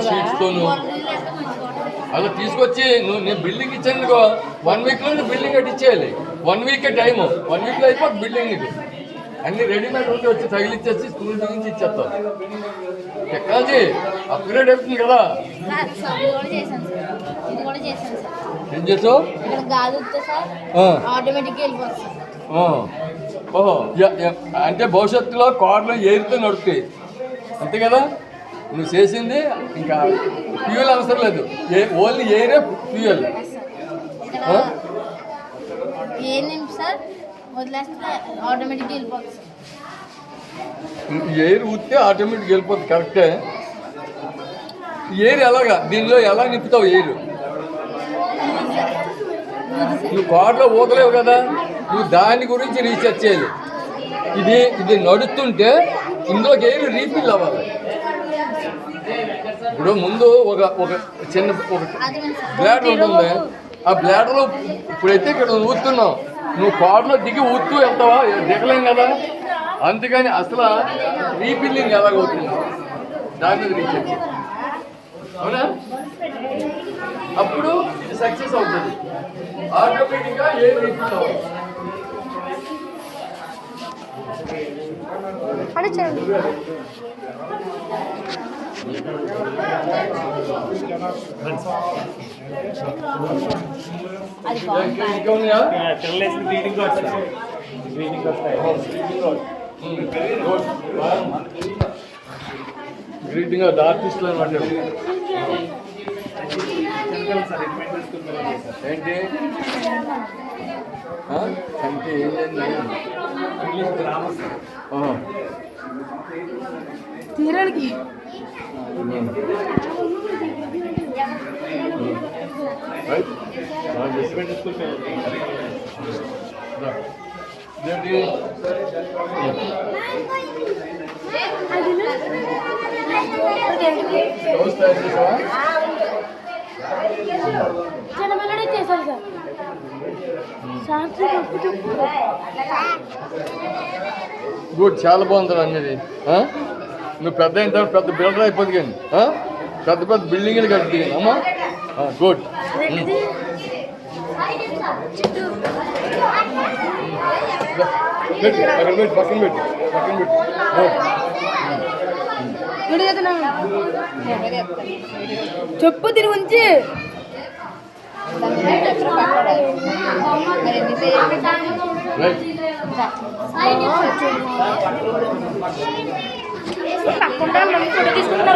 షీట్స్తోను అలా తీసుకొచ్చి నేను బిల్డింగ్ ఇచ్చాను నీకు 1 వీక్లో నువ్వు బిల్డింగ్ కట్టి ఇచ్చేయాలి. 1 వీకే టైము. 1 వీక్లో అయిపోతుంది బిల్డింగ్ నీకు. అన్ని రెడీమేడ్ ఉంటే వచ్చి తగిలిచ్చేసి స్కూల్ నుంచి ఇచ్చేస్తావు. టెక్నాలజీ అప్గ్రేడ్ అవుతుంది కదా. ఏం చేసావు? ఓహో, అంటే భవిష్యత్తులో కార్లు ఎయిర్తో నడుపుతాయి అంతే కదా. నువ్వు చేసింది ఇంకా ఫ్యూయల్ అవసరం లేదు, ఓన్లీ ఎయిరే ఫ్యూయల్. ఎయిర్ ఊస్తే ఆటోమేటిక్ వెళ్ళిపోతుంది. కరెక్టే. ఎయిర్ ఎలాగా దీనిలో ఎలా నింపుతావు? ఎయిర్ నువ్వు కార్లో ఊతలేవు కదా, నువ్వు దాని గురించి రీసెర్చ్ చేయాలి. ఇది నడుస్తుంటే ఇందులోకి ఎయిర్ రీఫిల్ అవ్వాలి. ఇప్పుడు ముందు ఒక చిన్న బ్లాడర్ ఉంటుంది. ఆ బ్లాడర్లో ఇప్పుడైతే ఇక్కడ ఊతున్నావు, నువ్వు కార్లో దిగి ఊతూ వెళ్తావా? దిగలేం కదా. అందుకని అసలు రీఫిల్లింగ్ ఎలాగవుతుంది దాని మీద రీసెర్చ్, అవునా? అప్పుడు ఇది సక్సెస్ అవుతుంది. ఆటోమేటిక్గా ఏ రీఫిల్ అవ్వాలి. గ్రీటింగ్ ఆర్టిస్టులు అనమాట. ఏంటి అంటే తీరానికి చేశారు సార్. గుడ్, చాలా బాగుంది అనేది. నువ్వు పెద్ద అయిన తర్వాత పెద్ద బిల్డర్ అయిపోతుంది కానీ పెద్ద పెద్ద బిల్డింగ్లు కట్టి అమ్మా. గుడ్. అక్కడ పెట్టి పక్కన పెట్టి చెప్పు దీని గురించి.